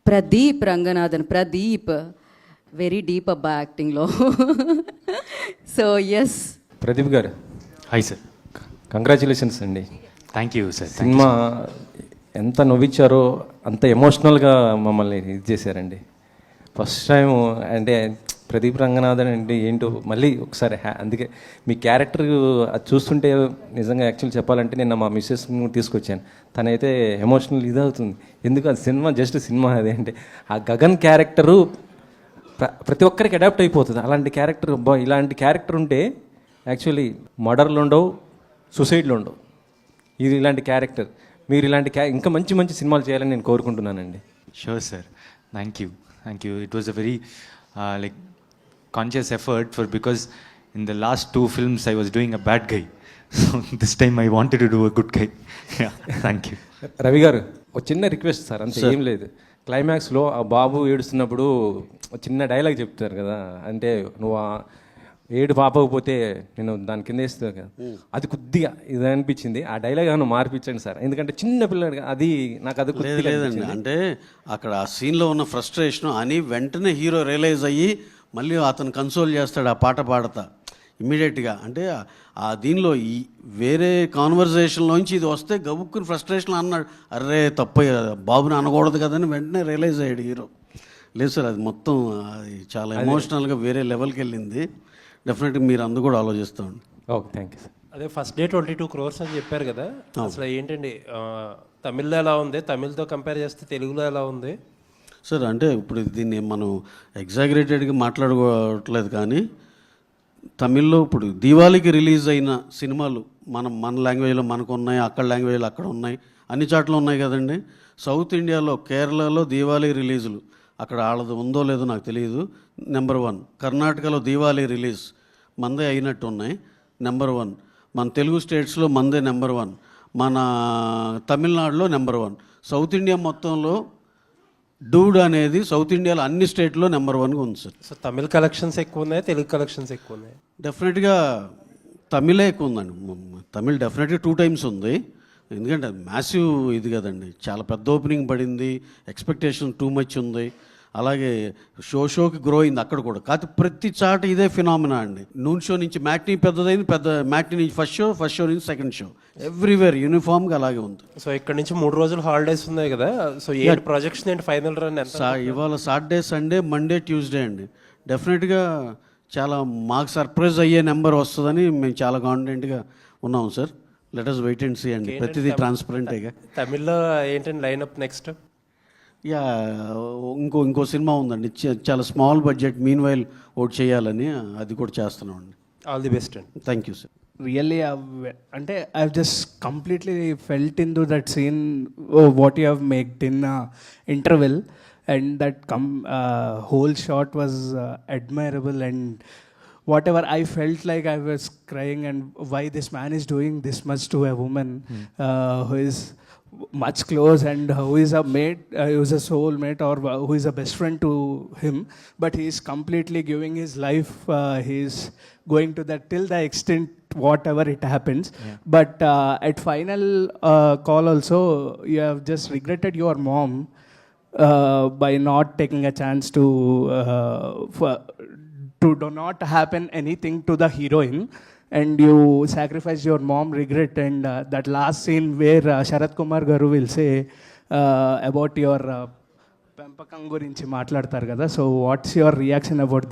Pradeep Ranganathan, Pradeep very deep అబ్బా యాక్టింగ్లో. So yes. Pradeep గారు హాయ్ సార్. కంగ్రాచులేషన్స్ అండి. Thank you sir. సినిమా ఎంత నవ్వించారో అంత ఎమోషనల్గా మమ్మల్ని ఇది చేశారండి. ఫస్ట్ టైం అంటే ప్రదీప్ రంగనాథన్ అంటే ఏంటో మళ్ళీ ఒకసారి అందుకే మీ క్యారెక్టర్ అది చూస్తుంటే నిజంగా యాక్చువల్ చెప్పాలంటే నేను మా మిస్సెస్ తీసుకొచ్చాను. తనైతే ఎమోషనల్ ఇదవుతుంది. ఎందుకు అది సినిమా జస్ట్ సినిమా అది అంటే ఆ గగన్ క్యారెక్టరు ప్రతి ఒక్కరికి అడాప్ట్ అయిపోతుంది. అలాంటి క్యారెక్టర్ ఇలాంటి క్యారెక్టర్ ఉంటే యాక్చువల్లీ మర్డర్లు ఉండవు, సూసైడ్లు ఉండవు. ఇది ఇలాంటి క్యారెక్టర్ మీరు ఇలాంటి ఇంకా మంచి మంచి సినిమాలు చేయాలని నేను కోరుకుంటున్నానండి. Sure sir. Thank you. It was a very conscious effort because in the last 2 films I was doing a bad guy. So this time I wanted to do a good guy. Yeah, thank you. Ravi గారు ఒక చిన్న request sir, అంతే ఏం లేదు. క్లైమాక్స్లో ఆ బాబు ఏడుస్తున్నప్పుడు చిన్న dialogue చెప్తారు కదా, అంటే నువ్వు ఏడు పాపకపోతే నేను దాని కింద వేస్తాను కదా, అది కొద్దిగా ఇది అనిపించింది. ఆ డైలాగ్ ఏమైనా మార్పించండి సార్, ఎందుకంటే చిన్న పిల్లడు అది నాకు అది లేదండి. అంటే అక్కడ ఆ సీన్లో ఉన్న ఫ్రస్ట్రేషన్ అని వెంటనే హీరో రియలైజ్ అయ్యి మళ్ళీ అతను కన్సోల్ చేస్తాడు ఆ పాట పాడతా ఇమ్మీడియట్గా. అంటే ఆ దీనిలో ఈ వేరే కాన్వర్జేషన్లోంచి ఇది వస్తే గబుక్కుని ఫ్రస్ట్రేషన్ అన్నాడు, అర్రే తప్పు బాబుని అనకూడదు కదని వెంటనే రియలైజ్ అయ్యాడు హీరో. లేదు సార్, అది మొత్తం అది చాలా ఎమోషనల్గా వేరే లెవెల్కి వెళ్ళింది. డెఫినెట్గా మీరు అందు కూడా ఆలోచిస్తామండి. Okay, thank you sir. అదే ఫస్ట్ డే 22 crores అని చెప్పారు కదా, అసలు ఏంటండి తమిళ్లో ఎలా ఉంది, తమిళ్తో కంపేర్ చేస్తే తెలుగులో ఎలా ఉంది సార్? అంటే ఇప్పుడు దీన్ని మనం ఎగ్జాగరేటెడ్గా మాట్లాడుకోవట్లేదు, కానీ తమిళ్లో ఇప్పుడు దీవాళికి రిలీజ్ అయిన సినిమాలు మన లాంగ్వేజ్లో మనకు ఉన్నాయి, అక్కడ లాంగ్వేజ్లో అక్కడ ఉన్నాయి, అన్ని చాట్ల ఉన్నాయి కదండి. సౌత్ ఇండియాలో కేరళలో దీవాళీ రిలీజులు అక్కడ వాళ్ళది ఉందో లేదో నాకు తెలియదు, నెంబర్ 1. కర్ణాటకలో దీవాళీ రిలీజ్ మందే అయినట్టు ఉన్నాయి, నెంబర్ 1. మన తెలుగు స్టేట్స్లో మందే నెంబర్ 1, మన తమిళనాడులో నెంబర్ 1. సౌత్ ఇండియా మొత్తంలో డూడ్ అనేది సౌత్ ఇండియాలో అన్ని స్టేట్లో నెంబర్ 1గా ఉంది సార్. సో తమిళ కలెక్షన్స్ ఎక్కువ ఉన్నాయి, తెలుగు కలెక్షన్స్ ఎక్కువ ఉన్నాయి? డెఫినెట్గా తమిళే ఎక్కువ ఉందండి. తమిళ్ డెఫినెట్గా 2 times ఉంది, ఎందుకంటే మ్యాసివ్ ఇది కదండి, చాలా పెద్ద ఓపెనింగ్ పడింది, ఎక్స్పెక్టేషన్ టూ మచ్ ఉంది. అలాగే షోకి గ్రో అయింది అక్కడ కూడా. కాకపోతే ప్రతి చాట ఇదే ఫినామినా అండి. నూన్ షో నుంచి మ్యాట్నీ పెద్దదైంది, మ్యాట్నీ నుంచి ఫస్ట్ షో నుంచి సెకండ్ షో, ఎవ్రీవేర్ యూనిఫామ్గా అలాగే ఉంది. సో ఇక్కడ నుంచి 3 రోజులు హాలిడేస్ ఉన్నాయి కదా, సో ఏ ప్రాజెక్ట్స్ ఏంటి ఫైనల్ రన్ ఎంత? ఇవాళ సాటర్డే, సండే, మండే, ట్యూస్డే అండి. డెఫినెట్గా చాలా మాకు సర్ప్రైజ్ అయ్యే నెంబర్ వస్తుందని మేము చాలా కాన్ఫిడెంట్గా ఉన్నాము sir. Let us wait and see అండి, ప్రతిదీ ట్రాన్స్పరెంట్గా. తమిళ్లో ఏంటండి లైనప్ నెక్స్ట్? యా, ఇంకో సినిమా ఉందండి, చాలా స్మాల్ బడ్జెట్, మీన్ వైల్ ఒకటి చేయాలని, అది కూడా చేస్తున్నాం అండి. ఆల్ ది బెస్ట్ అండి. Thank you sir. Really, I've just completely felt into that scene, what you have made in interval, and that whole shot was admirable, and whatever I felt like I was crying, and why this man is doing this much to a woman who is much close and who is a mate, who is a soulmate, or who is a best friend to him, but he is completely giving his life, he is going to that till the extent whatever it happens. But at final call also, you have just regretted your mom by not taking a chance to do not happen anything to the heroine, and you sacrificed your mom, regret. And that last scene where Sharat Kumar garu will say about your పెంపకం గురించి మాట్లాడతారు కదా, so what's your reaction about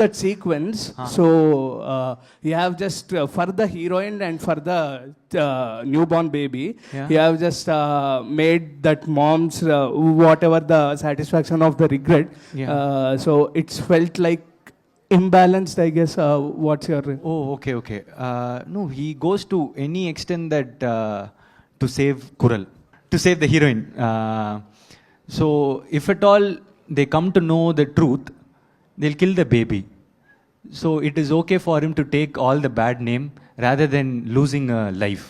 that sequence? So you have just for the heroine and for the newborn baby, you have just made that mom's whatever the satisfaction of the regret, so it's felt like imbalanced, I guess. What's your... Okay. No, he goes to any extent that to save Kural, to save the heroine. So if at all they come to know the truth, they'll kill the baby. So it is okay for him to take all the bad name rather than losing a life.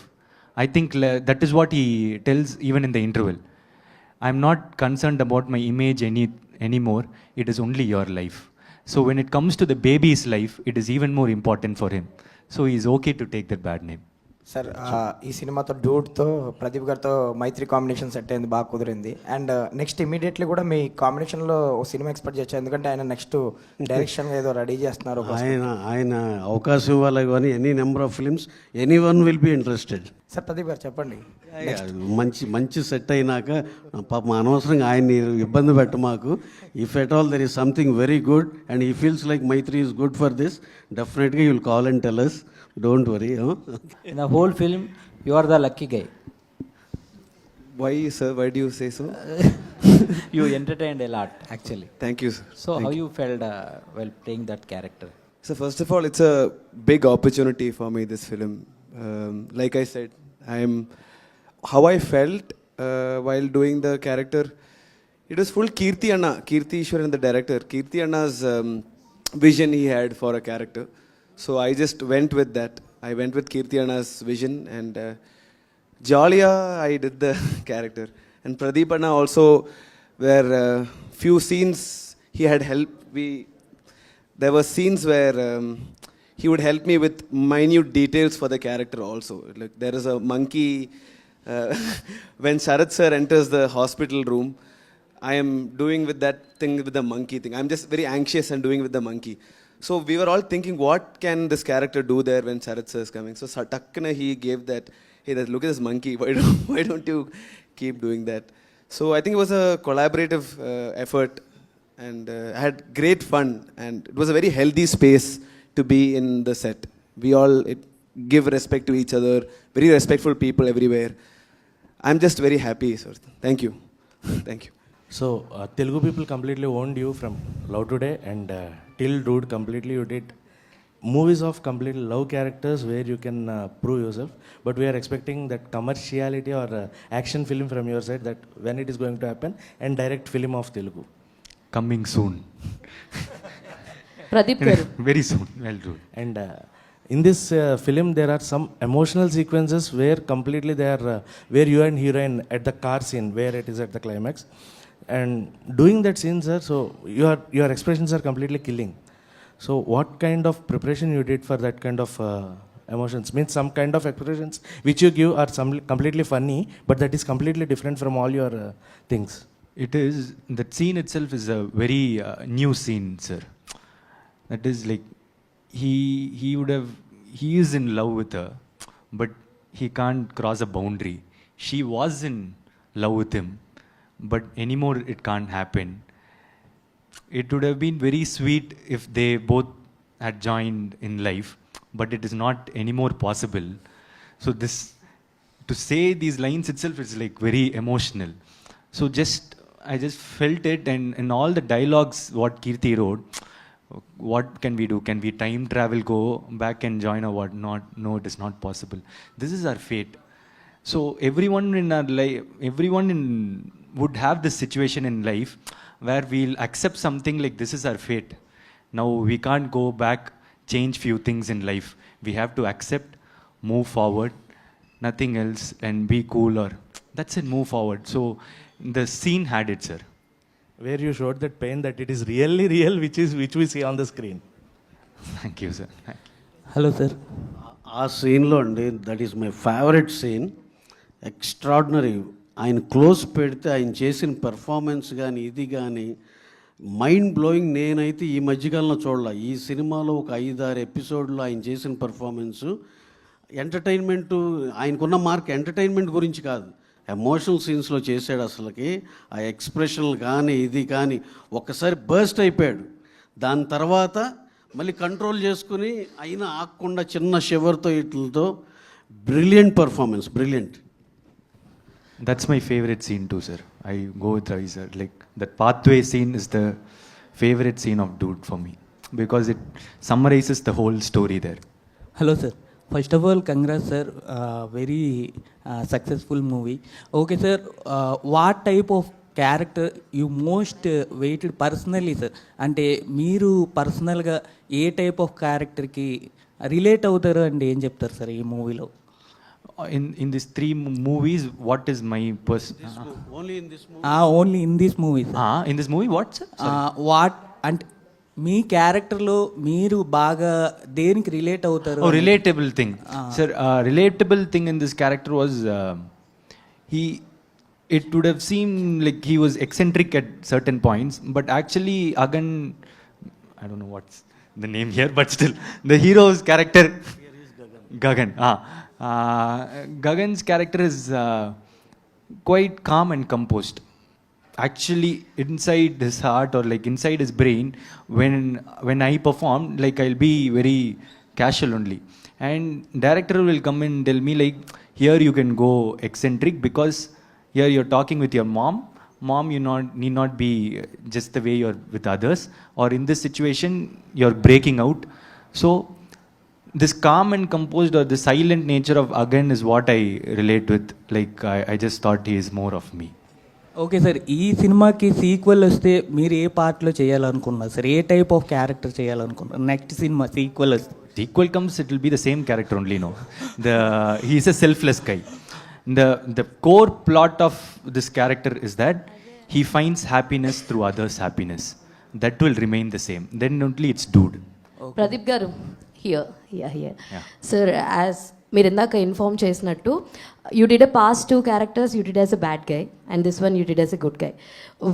I think that is what he tells even in the interval. I'm not concerned about my image anymore. It is only your life. So when it comes to the baby's life, it is even more important for him. So he's okay to take that bad name. Sir ఈ సినిమాతో డూడ్తో ప్రదీప్ గారితో మైత్రి combination set అయింది, బాగా కుదిరింది. And next immediately కూడా మీ కాంబినేషన్లో ఓ cinema expect చేయొచ్చు, ఎందుకంటే ఆయన నెక్స్ట్ డైరెక్షన్ ఏదో రెడీ చేస్తున్నారు. ఆయన అవకాశం ఇవ్వాలి కానీ any number of films any one will be interested. Sir Pradeep గారు చెప్పండి. మంచి సెట్ అయినాక పాపం అనవసరంగా ఆయన్ని ఇబ్బంది పెట్ట మాకు. If at all there is something very good and he feels like Mythri is good for this, డెఫినెట్గా you will call and tell us. Don't worry. In the whole film, you are the lucky guy. Why, sir? Why do you say so? You entertained a lot, actually. Thank you, sir. So, how you felt while playing that character? So, first of all, it's a big opportunity for me, this film. Like I said, how I felt while doing the character, it was full Kirti Anna, Kirti Ishwaran, the director. Kirti Anna's vision he had for a character. So I just went with that. I went with Kirti Anna's vision, and Jalia, I did the character. And Pradeep Anna also, where few scenes he had helped. There were scenes where he would help me with minute details for the character also. Like there is a monkey, when Sharat sir enters the hospital room, I am doing with that thing with the monkey thing. I'm just very anxious and doing with the monkey. So we were all thinking, what can this character do there when Sharat sir is coming? So Takkana he gave that, hey, look at this monkey. Why don't you keep doing that? So I think it was a collaborative effort, and I had great fun, and it was a very healthy space to be in the set. We all give respect to each other, very respectful people everywhere. I'm just very happy, sir. Thank you. Thank you. So, Telugu people completely owned you from Love Today, and till Dude completely you did movies of completely love characters where you can prove yourself. But we are expecting that commerciality or action film from your side, that when it is going to happen, and direct film of Telugu. Coming soon. Pradeep గారు, Very soon. Well, do. And in this film, there are some emotional sequences where completely they are where you and heroine at the car scene, where it is at the climax, and doing that scene, sir. So your expressions are completely killing. So what kind of preparation you did for that kind of emotions? Means some kind of expressions which you give are some completely funny, but that is completely different from all your things. It is, that scene itself is a very new scene, sir. That is like, he is in love with her, but he can't cross a boundary. She was in love with him, but anymore it can't happen. It would have been very sweet if they both had joined in life, but it is not anymore possible. So this, to say these lines itself is like very emotional. So I just felt it, and all the dialogues what Kirti wrote, what can we do? Can we time travel, go back and join, or what? Not. No, it is not possible. This is our fate. So everyone in our life, would have this situation in life where we'll accept something like this is our fate. Now we can't go back, change few things in life. We have to accept, move forward, nothing else, and be cool, or that's it, move forward. So the scene had it, sir. Where you showed that pain, that it is really real, which we see on the screen. Thank you, sir. Hello, sir. ఆ సీన్లో అండి, that is my favourite scene. Extraordinary. ఆయన close పెడితే ఆయన చేసిన performance కానీ ఇది కానీ మైండ్ బ్లోయింగ్. నేనైతే ఈ మధ్యకాలంలో చూడాల. ఈ సినిమాలో ఒక 5-6 ఎపిసోడ్లో ఆయన చేసిన పెర్ఫార్మెన్సు ఎంటర్టైన్మెంటు, ఆయనకున్న మార్క్ ఎంటర్టైన్మెంట్ గురించి కాదు, ఎమోషనల్ సీన్స్లో చేశాడు. అసలుకి ఆ ఎక్స్ప్రెషన్లు కానీ ఇది కానీ ఒక్కసారి బర్స్ట్ అయిపోయాడు. దాని తర్వాత మళ్ళీ కంట్రోల్ చేసుకుని అయినా ఆగకుండా చిన్న షివర్తో ఇట్లతో brilliant performance, brilliant. That's my favorite scene too, sir. I go with Ravi, sir. Like, that pathway scene is the favorite scene of Dude for me, because it summarizes the whole story there. Hello, sir. First of all, congrats, sir. Very successful movie. Okay, sir. What type of character you most weighted personally, sir? అంటే మీరు పర్సనల్గా ఏ type of క్యారెక్టర్కి relate అవుతారు అంటే ఏం చెప్తారు sir ఈ మూవీలో? In these 3 movies, what is my only in this movie. Only in this movie. in this movie, what, sir? What అంటే మీ క్యారెక్టర్లో మీరు బాగా దేనికి రిలేట్ అవుతారు? Oh, relatable thing. Sir, relatable thing in this character was it would have seemed like he was eccentric at certain points, but actually Agan, I don't know what's the name here, but still the hero's character Gagan. Gagan's character is quite calm and composed. Actually, inside his heart or like inside his brain, when I perform, like I'll be very casual only, and director will come and tell me like, here you can go eccentric because here you're talking with your mom. You need not be just the way you're with others, or in this situation you're breaking out. So this calm and composed or the silent nature of Agan is what I relate with. Like I just thought he is more of me. Okay sir, ఈ సినిమాకి sequel వస్తే మీరు ఏ పార్ట్లో చేయాలనుకున్నారు sir? ఏ type of character చేయాలనుకున్నారు? Next cinema sequel వస్తే Sequel comes, it will be the same character only, no? He is a selfless guy. The core plot of this character is that he finds happiness through others' happiness. That will remain the same. Then only it's dude. Pradeep గారు, here Yeah. Sir, as మీరు ఇందాక inform చేసినట్టు you did a past 2 characters, you did as a bad guy and this one you did as a good guy.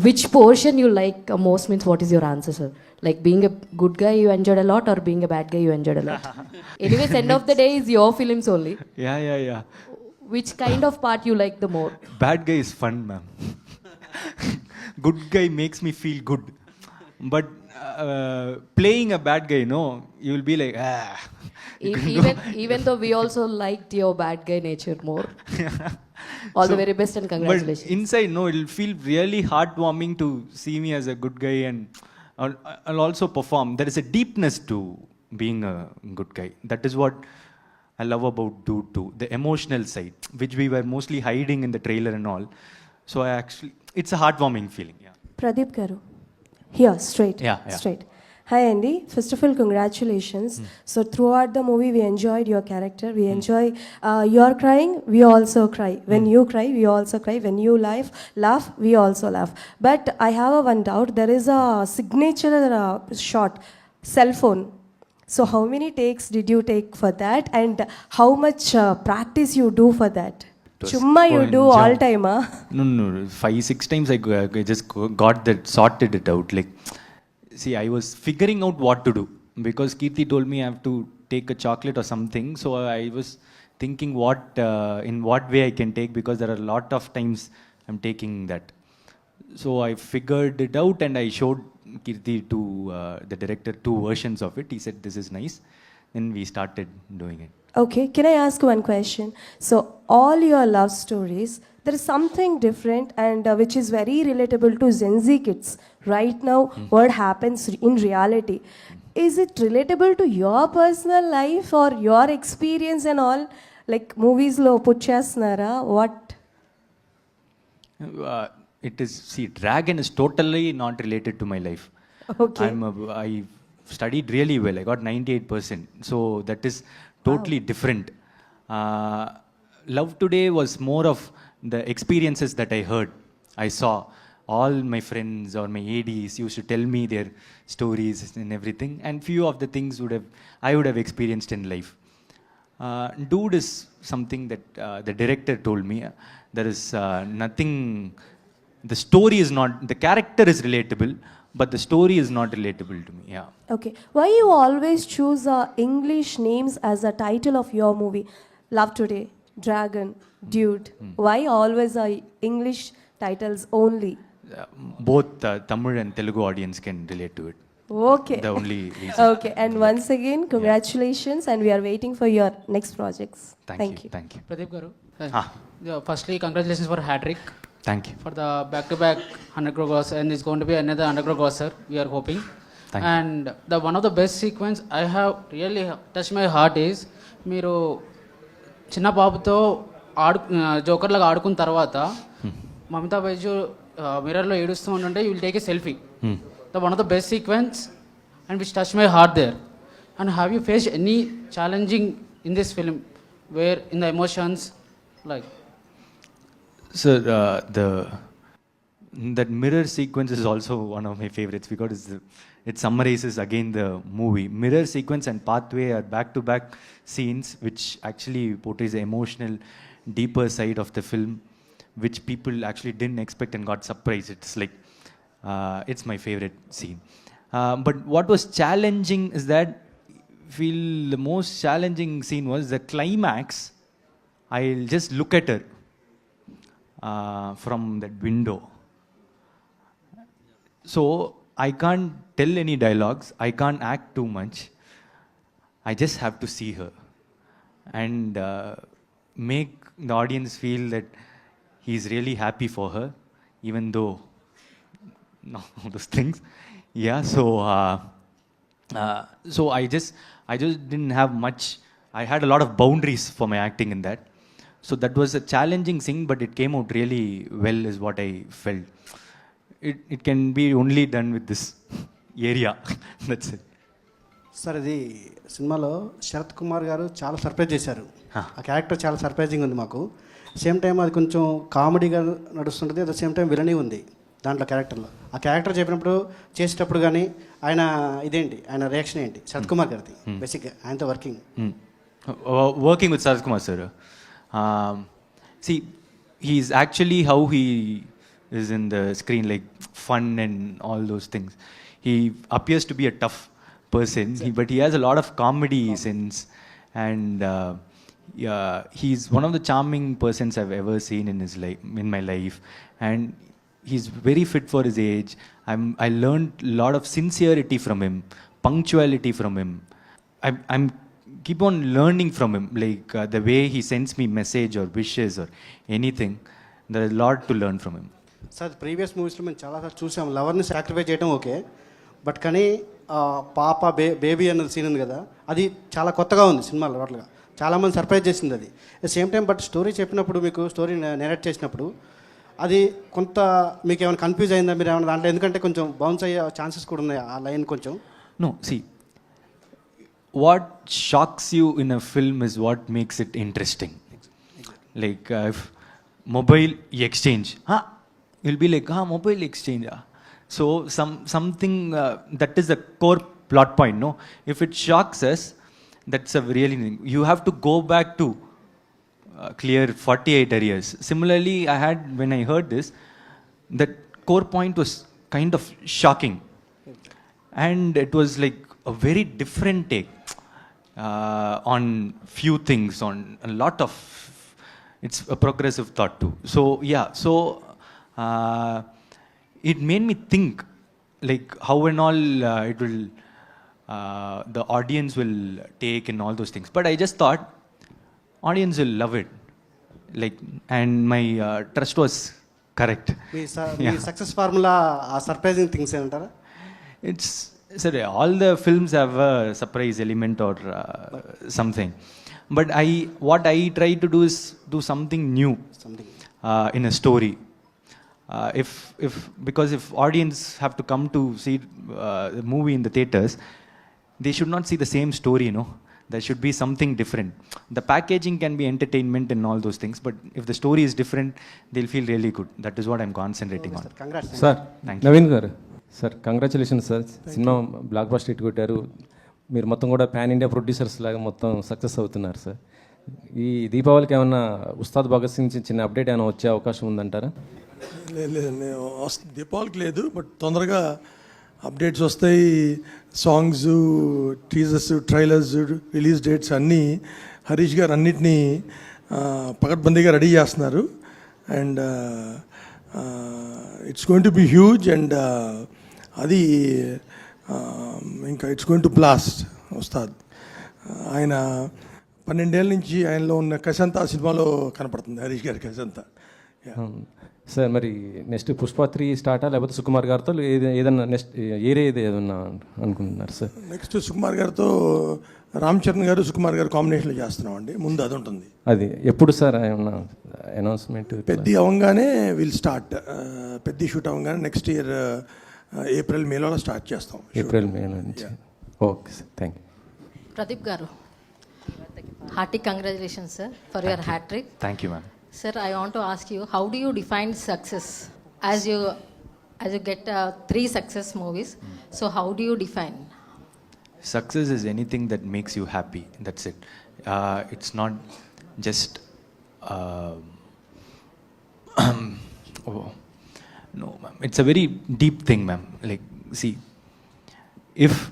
Which portion you like most means what is your answer sir? Like being a good guy you enjoyed a lot, or being a bad guy you enjoyed a lot? Anyways, end of the day is your films only. Yeah. Which kind of part you like the more? Bad guy is fun, ma'am. Good guy makes me feel good. But playing a bad guy, no, you will be like, Even though we also liked your bad guy nature more. All the very best and congratulations. But inside, no, it'll feel really heartwarming to see me as a good guy, and I'll also perform. There is a deepness to being a good guy. That is what I love about Dude too, the emotional side, which we were mostly hiding in the trailer and all. So it's a heartwarming feeling. Yeah. Pradeep Garu. Here, straight. Yeah. Straight. Hi Andy, first of all congratulations. So throughout the movie we enjoyed your character, we enjoy your crying, we also cry. When you cry, we also cry. When you laugh, we also laugh. But I have one doubt, there is a signature shot, cell phone. So how many takes did you take for that, and how much practice you do for that? Chumma you do all time, huh? No, 5-6 times I just got that, sorted it out. Like, see, I was figuring out what to do because Kirti told me I have to take a chocolate or something. So I was thinking in what way I can take, because there are a lot of times I'm taking that. So I figured it out and I showed Kirti to the director 2 versions of it. He said, this is nice. Then we started doing it. Okay, can I ask one question? So all your love stories, there is something different and which is very relatable to Gen Z kids right now. What happens in reality, is it relatable to your personal life or your experience and all? Like movies lo put chesnara, what? It is, see, Dragon is totally not related to my life. Okay. I studied really well. I got 98%. So that is totally different. Love Today was more of the experiences that I heard. I saw all my friends or my ADs used to tell me their stories and everything, and few of the things I would have experienced in life. Dude is something that the director told me. There is nothing. The story is not. The character is relatable, but the story is not relatable to me. Yeah. Okay. Why you always choose English names as a title of your movie? Love Today, Dragon, Dude. Why always English titles only? Both Tamil and Telugu audience can relate to it. Okay. The only reason. Okay. And once again, congratulations, and we are waiting for your next projects. Thank you. Pradeep Garu. Firstly, congratulations for hat-trick. Thank you. For the back-to-back 100 crore gross, and it's going to be another 100 crore gross, sir. We are hoping. Thank you. And one of the best sequence I have really touched my heart is మీరు చిన్న బాబుతో joker లాగా ఆడుకున్న తర్వాత మమతా బైజు మిర్రర్లో ఏడుస్తూ ఉంటుంటే you will take a selfie. The one of the best sequence and which touch my heart there. And have you faced any challenging in this film where in the emotions like? Sir, that mirror sequence is also one of my favorites because it summarizes again the movie. Mirror sequence and pathway are back-to-back scenes which actually portrays the emotional, deeper side of the film, which people actually didn't expect and got surprised. It's like, it's my favorite scene. But what was challenging is that, feel the most challenging scene was the climax. I'll just look at her from that window. So I can't tell any dialogues, I can't act too much. I just have to see her and make the audience feel that he's really happy for her, even though no those things. Yeah, so I just didn't have much. I had a lot of boundaries for my acting in that. So that was a challenging thing, but it came out really well, is what I felt. It can be only done with this area. That's it. Sir ఇది సినిమాలో శరత్ కుమార్ గారు చాలా surprise చేశారు. ఆ character చాలా surprising ఉంది మాకు. Same time అది కొంచెం కామెడీగా నడుస్తుంటుంది, at the same time villainy ఉంది దాంట్లో క్యారెక్టర్లో. ఆ క్యారెక్టర్ చెప్పినప్పుడు చేసేటప్పుడు కానీ ఆయన ఇదేంటి, ఆయన రియాక్షన్ ఏంటి శరత్ కుమార్ గారిది బేసిక్గా ఆయనతో working with Sarath Kumar sir? See, he's actually how he is in the screen, like fun and all those things. He appears to be a tough person, but he has a lot of comedy sense, and he's one of the charming persons I've ever seen in his life, in my life, and he's very fit for his age. I learned a lot of sincerity from him, punctuality from him. I'm keep on learning from him, like the way he sends me message or wishes or anything. There's a lot to learn from him. Sir previous మూవీస్లో మేము చాలాసార్లు చూసాం, లవర్ని sacrifice చేయడం okay, but కానీ పాప baby అన్నది scene ఉంది కదా, అది చాలా కొత్తగా ఉంది సినిమాలో. అట్లా చాలామంది సర్ప్రైజ్ చేసింది అది. At same time but story చెప్పినప్పుడు, మీకు స్టోరీ నెరేట్ చేసినప్పుడు అది కొంత మీకు ఏమైనా కన్ఫ్యూజ్ అయిందా మీరు ఏమైనా దాంట్లో? ఎందుకంటే కొంచెం బౌన్స్ అయ్యే ఛాన్సెస్ కూడా ఉన్నాయి ఆ లైన్ కొంచెం. No, see, what shocks you in a film is what makes it interesting. Like if mobile exchange, you'll be like, mobile exchange. So something that is the core plot point. No, if it shocks us, that's a really, you have to go back to clear 48 areas. Similarly, when I heard this, that core point was kind of shocking, and it was like a very different take on few things, on a lot of, it's a progressive thought too. So yeah, it made me think like how and all it will, the audience will take and all those things. But I just thought audience will love it, like, and my trust was correct. Me success formula ఆ surprising things ఏమంటారా? It's, sir, all the films have a surprise element or something, but what I try to do is do something new in a story. Because if audience have to come to see the movie in the theaters, they should not see the same story, you know. There should be something different. The packaging can be entertainment and all those things, but if the story is different, they'll feel really good. That is what I'm concentrating on. Congrats. Sir, Thank you. Naveen garu, sir congratulations sir. Cinema block buster hit కొట్టారు. మీరు మొత్తం కూడా pan India producers లాగా మొత్తం success అవుతున్నారు sir. ఈ దీపావళికి ఏమన్నా ఉస్తాద్ భగత్ సింగ్ చిన్న అప్డేట్ ఏమైనా వచ్చే అవకాశం ఉందంటారా? లేదు, దీపావళికి లేదు, బట్ తొందరగా అప్డేట్స్ వస్తాయి. Songs, teasers, trailers, release dates అన్నీ హరీష్ గారు అన్నిటినీ పకడ్బందీగా రెడీ చేస్తున్నారు. And it's going to be huge, and అది ఇంకా it's going to blast. Ustaad ఆయన 12 ఏళ్ళ నుంచి ఆయనలో ఉన్న కసంతా సినిమాలో కనపడుతుంది, హరీష్ గారి కసంతా. సార్ మరి నెక్స్ట్ పుష్ప 3 స్టార్టా లేకపోతే సుకుమార్ గారితో ఏదన్నా నెక్స్ట్ ఏదన్నా అనుకుంటున్నారు సార్? నెక్స్ట్ సుకుమార్ గారితో రామ్ చరణ్ గారు, సుకుమార్ గారు కాంబినేషన్లో చేస్తున్నాం అండి. ముందు అది ఉంటుంది. అది ఎప్పుడు సార్ ఏమన్నా అనౌన్స్మెంట్? పెద్ద అవ్వగానే విల్ స్టార్ట్. పెద్ద షూట్ అవ్వగానే నెక్స్ట్ ఇయర్ ఏప్రిల్ మేలో స్టార్ట్ చేస్తాం. ఏప్రిల్ మే నుంచి. Okay sir, thank you. Pradeep garu, hearty congratulations sir for your hat trick. Thank you, ma'am. Sir, I want to ask you, how do you define success? as you get 3 success movies, so how do you define? Success is anything that makes you happy. That's it. It's not just. Oh, no, ma'am. It's a very deep thing, ma'am. Like, see, if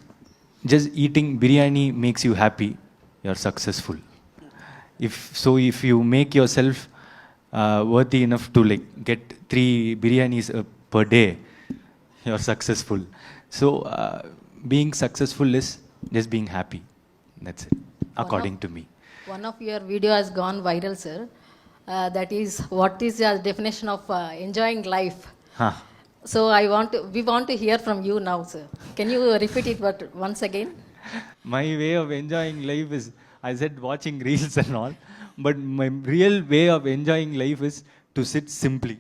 just eating biryani makes you happy, you're successful. If you make yourself worthy enough to like get 3 biryanis per day, you're successful. So being successful is just being happy. That's it, according to me. One of your video has gone viral, sir. That is, what is your definition of enjoying life? Huh. So we want to hear from you now, sir. Can you repeat it once again? My way of enjoying life is, I said watching reels and all, but my real way of enjoying life is to sit simply.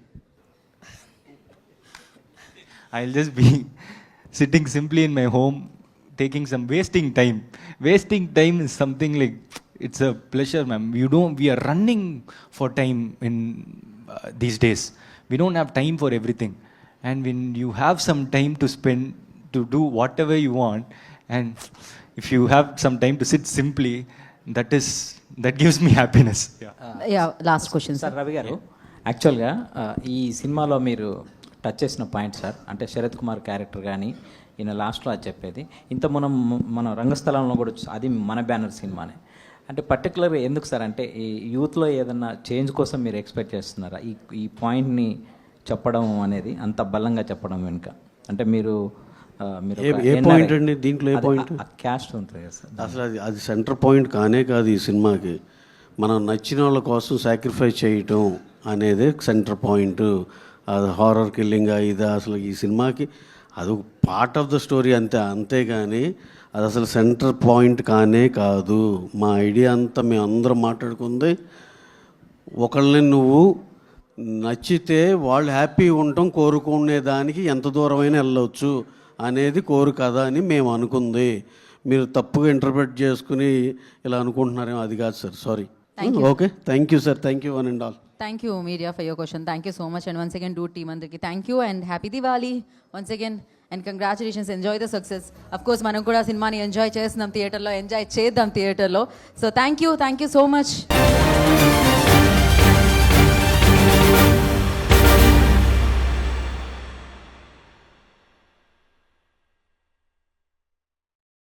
I'll just be sitting simply in my home, wasting time. Wasting time is something like, it's a pleasure, ma'am. We are running for time in these days. We don't have time for everything. And when you have some time to spend to do whatever you want, and if you have some time to sit simply, that gives me happiness. Yeah, last question, sir. Sir Ravi గారు, యాక్చువల్గా ఈ సినిమాలో మీరు touch చేసిన point sir, అంటే Sarath Kumar character కానీ ఈయన లాస్ట్లో అది చెప్పేది, ఇంత మన రంగస్థలంలో కూడా అది మన బ్యానర్ సినిమానే. అంటే పర్టికులర్గా ఎందుకు సార్, అంటే ఈ యూత్లో ఏదన్నా చేంజ్ కోసం మీరు ఎక్స్పెక్ట్ చేస్తున్నారా ఈ పాయింట్ని చెప్పడం అనేది, అంత బలంగా చెప్పడం వెనుక? అంటే మీరు ఏ పాయింట్ అండి దీంట్లో? ఏ పాయింట్? క్యాస్ట్ ఉంటుంది కదా సార్, అసలు అది సెంటర్ పాయింట్ కానే కాదు ఈ సినిమాకి. మనం నచ్చిన వాళ్ళ కోసం సాక్రిఫైస్ చేయటం అనేది సెంటర్ పాయింట్. అది హారర్ కిల్లింగ్ ఇది అసలు ఈ సినిమాకి అది ఒక పార్ట్ ఆఫ్ ద స్టోరీ అంతేగాని అది అసలు సెంటర్ పాయింట్ కానే కాదు. మా ఐడియా అంతా మేము అందరం మాట్లాడుకుంది, ఒకళ్ళని నువ్వు నచ్చితే వాళ్ళు హ్యాపీ ఉండటం కోరుకునే దానికి ఎంత దూరమైనా వెళ్ళవచ్చు అనేది కోరు కదా అని మేము అనుకుంది. మీరు తప్పుగా ఇంటర్ప్రిట్ చేసుకుని ఇలా అనుకుంటున్నారేమో, అది కాదు sir. Sorry. Okay, thank you sir. Thank you one and all. Thank you, media, for your question. Thank you so much. And once again, Dude team andriki thank you and happy Diwali once again. And congratulations, enjoy the success. Of course, manam kuda cinema ni enjoy chestunam theatre lo, enjoy cheddam theatre lo. So thank you so much.